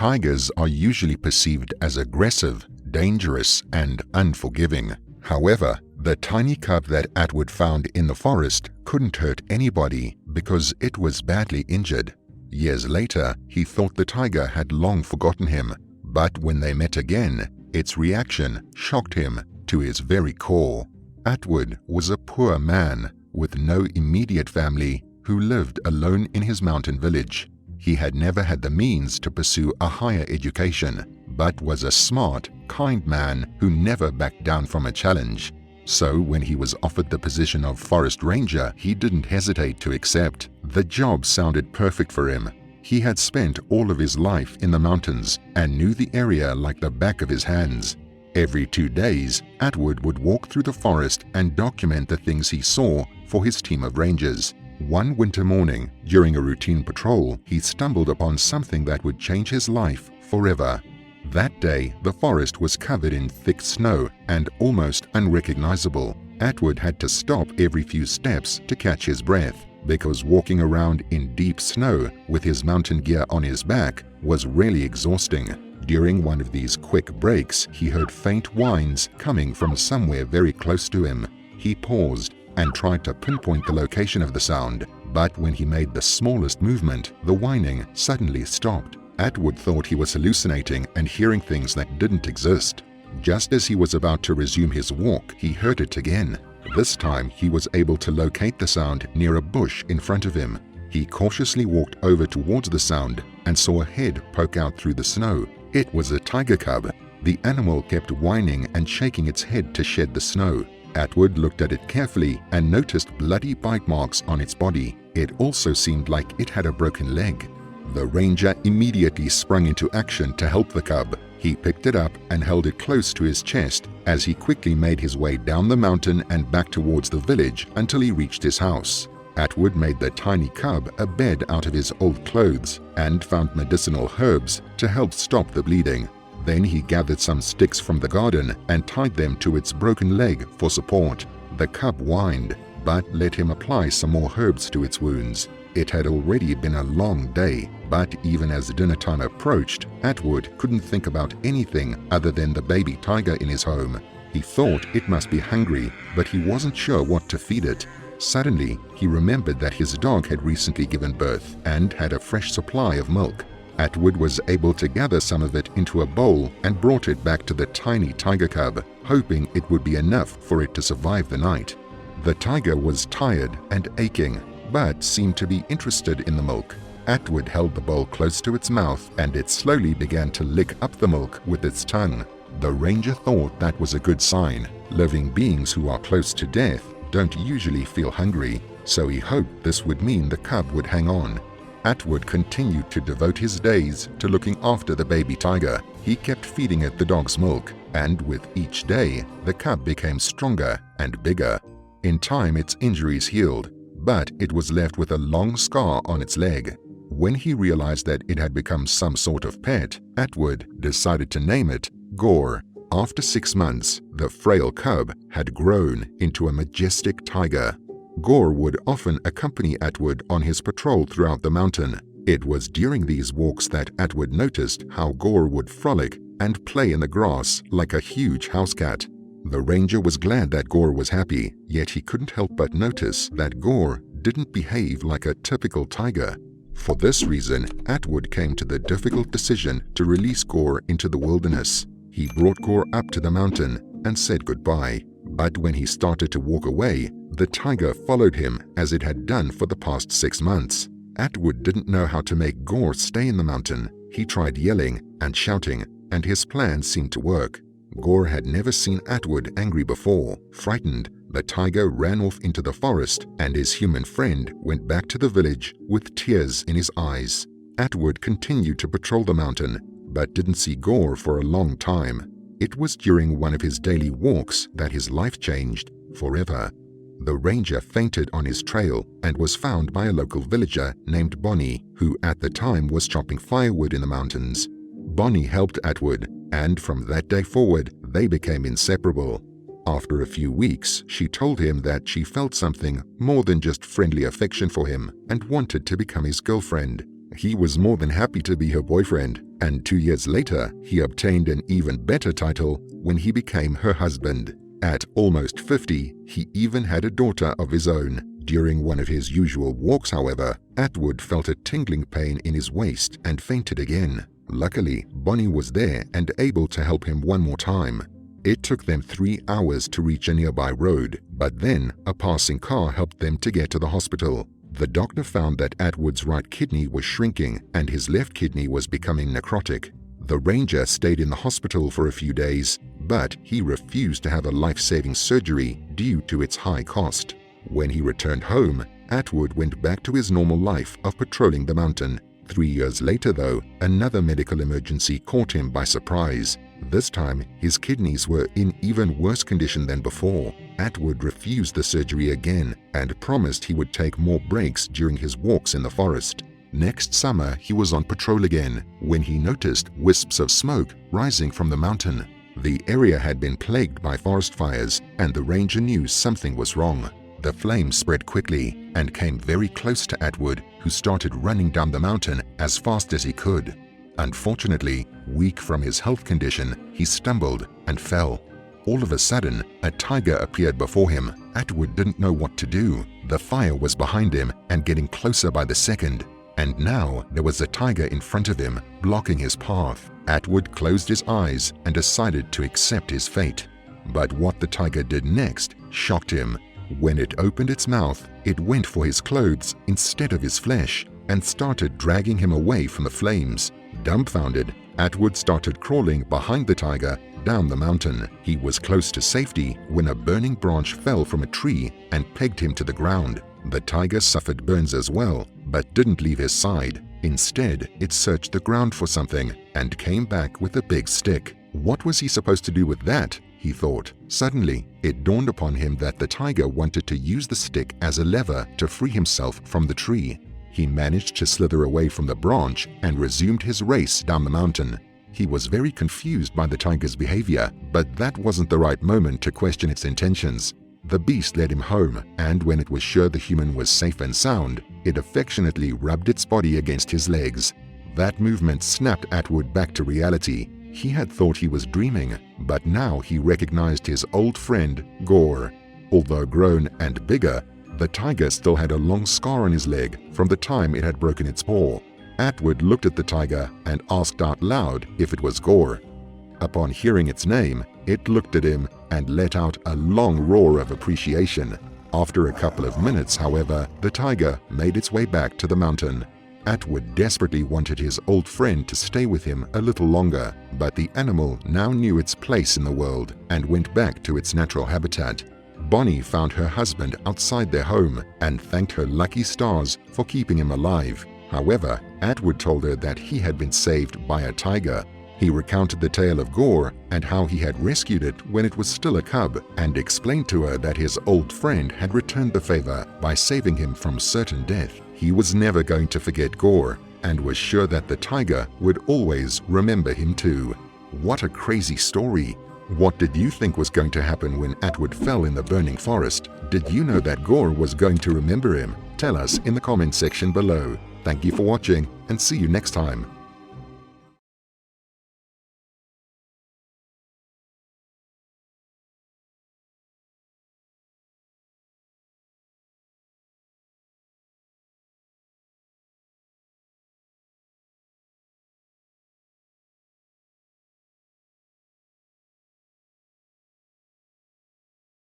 Tigers are usually perceived as aggressive, dangerous, and unforgiving. However, the tiny cub that Atwood found in the forest couldn't hurt anybody because it was badly injured. Years later, he thought the tiger had long forgotten him, but when they met again, its reaction shocked him to his very core. Atwood was a poor man with no immediate family who lived alone in his mountain village. He had never had the means to pursue a higher education, but was a smart, kind man who never backed down from a challenge. So when he was offered the position of forest ranger, he didn't hesitate to accept. The job sounded perfect for him. He had spent all of his life in the mountains and knew the area like the back of his hands. Every 2 days, Atwood would walk through the forest and document the things he saw for his team of rangers. One winter morning, during a routine patrol, he stumbled upon something that would change his life forever. That day, the forest was covered in thick snow and almost unrecognizable. Atwood had to stop every few steps to catch his breath, because walking around in deep snow with his mountain gear on his back was really exhausting. During one of these quick breaks, he heard faint whines coming from somewhere very close to him. He paused and tried to pinpoint the location of the sound, but when he made the smallest movement, the whining suddenly stopped. Atwood thought he was hallucinating and hearing things that didn't exist. Just as he was about to resume his walk, he heard it again. This time, he was able to locate the sound near a bush in front of him. He cautiously walked over towards the sound and saw a head poke out through the snow. It was a tiger cub. The animal kept whining and shaking its head to shed the snow. Atwood looked at it carefully and noticed bloody bite marks on its body. It also seemed like it had a broken leg. The ranger immediately sprung into action to help the cub. He picked it up and held it close to his chest as he quickly made his way down the mountain and back towards the village until he reached his house. Atwood made the tiny cub a bed out of his old clothes and found medicinal herbs to help stop the bleeding. Then he gathered some sticks from the garden and tied them to its broken leg for support. The cub whined, but let him apply some more herbs to its wounds. It had already been a long day, but even as dinner time approached, Atwood couldn't think about anything other than the baby tiger in his home. He thought it must be hungry, but he wasn't sure what to feed it. Suddenly, he remembered that his dog had recently given birth and had a fresh supply of milk. Atwood was able to gather some of it into a bowl and brought it back to the tiny tiger cub, hoping it would be enough for it to survive the night. The tiger was tired and aching, but seemed to be interested in the milk. Atwood held the bowl close to its mouth and it slowly began to lick up the milk with its tongue. The ranger thought that was a good sign. Living beings who are close to death don't usually feel hungry, so he hoped this would mean the cub would hang on. Atwood continued to devote his days to looking after the baby tiger. He kept feeding it the dog's milk, and with each day, the cub became stronger and bigger. In time, its injuries healed, but it was left with a long scar on its leg. When he realized that it had become some sort of pet, Atwood decided to name it Gorr. After 6 months, the frail cub had grown into a majestic tiger. Gorr would often accompany Atwood on his patrol throughout the mountain. It was during these walks that Atwood noticed how Gorr would frolic and play in the grass like a huge house cat. The ranger was glad that Gorr was happy, yet he couldn't help but notice that Gorr didn't behave like a typical tiger. For this reason, Atwood came to the difficult decision to release Gorr into the wilderness. He brought Gorr up to the mountain and said goodbye. But when he started to walk away, the tiger followed him as it had done for the past 6 months. Atwood didn't know how to make Gorr stay in the mountain. He tried yelling and shouting, and his plan seemed to work. Gorr had never seen Atwood angry before. Frightened, the tiger ran off into the forest, and his human friend went back to the village with tears in his eyes. Atwood continued to patrol the mountain, but didn't see Gorr for a long time. It was during one of his daily walks that his life changed forever. The ranger fainted on his trail and was found by a local villager named Bonnie, who at the time was chopping firewood in the mountains. Bonnie helped Atwood, and from that day forward, they became inseparable. After a few weeks, she told him that she felt something more than just friendly affection for him and wanted to become his girlfriend. He was more than happy to be her boyfriend, and 2 years later, he obtained an even better title when he became her husband. At almost 50, he even had a daughter of his own. During one of his usual walks, however, Atwood felt a tingling pain in his waist and fainted again. Luckily, Bonnie was there and able to help him one more time. It took them 3 hours to reach a nearby road, but then a passing car helped them to get to the hospital. The doctor found that Atwood's right kidney was shrinking and his left kidney was becoming necrotic. The ranger stayed in the hospital for a few days, but he refused to have a life-saving surgery due to its high cost. When he returned home, Atwood went back to his normal life of patrolling the mountain. 3 years later, though, another medical emergency caught him by surprise. This time, his kidneys were in even worse condition than before. Atwood refused the surgery again and promised he would take more breaks during his walks in the forest. Next summer, he was on patrol again when he noticed wisps of smoke rising from the mountain. The area had been plagued by forest fires, and the ranger knew something was wrong. The flames spread quickly and came very close to Atwood, who started running down the mountain as fast as he could. Unfortunately, weak from his health condition, he stumbled and fell. All of a sudden, a tiger appeared before him. Atwood didn't know what to do. The fire was behind him and getting closer by the second. And now there was a tiger in front of him, blocking his path. Atwood closed his eyes and decided to accept his fate. But what the tiger did next shocked him. When it opened its mouth, it went for his clothes instead of his flesh and started dragging him away from the flames. Dumbfounded, Atwood started crawling behind the tiger down the mountain. He was close to safety when a burning branch fell from a tree and pegged him to the ground. The tiger suffered burns as well, but didn't leave his side. Instead, it searched the ground for something and came back with a big stick. What was he supposed to do with that? He thought. Suddenly, it dawned upon him that the tiger wanted to use the stick as a lever to free himself from the tree. He managed to slither away from the branch and resumed his race down the mountain. He was very confused by the tiger's behavior, but that wasn't the right moment to question its intentions. The beast led him home, and when it was sure the human was safe and sound, it affectionately rubbed its body against his legs. That movement snapped Atwood back to reality. He had thought he was dreaming, but now he recognized his old friend, Gorr. Although grown and bigger, the tiger still had a long scar on his leg from the time it had broken its paw. Atwood looked at the tiger and asked out loud if it was Gorr. Upon hearing its name, it looked at him and let out a long roar of appreciation. After a couple of minutes, however, the tiger made its way back to the mountain. Atwood desperately wanted his old friend to stay with him a little longer, but the animal now knew its place in the world and went back to its natural habitat. Bonnie found her husband outside their home and thanked her lucky stars for keeping him alive. However, Atwood told her that he had been saved by a tiger. He recounted the tale of Gorr and how he had rescued it when it was still a cub, and explained to her that his old friend had returned the favor by saving him from certain death. He was never going to forget Gorr and was sure that the tiger would always remember him too. What a crazy story! What did you think was going to happen when Atwood fell in the burning forest? Did you know that Gorr was going to remember him? Tell us in the comment section below. Thank you for watching, and see you next time.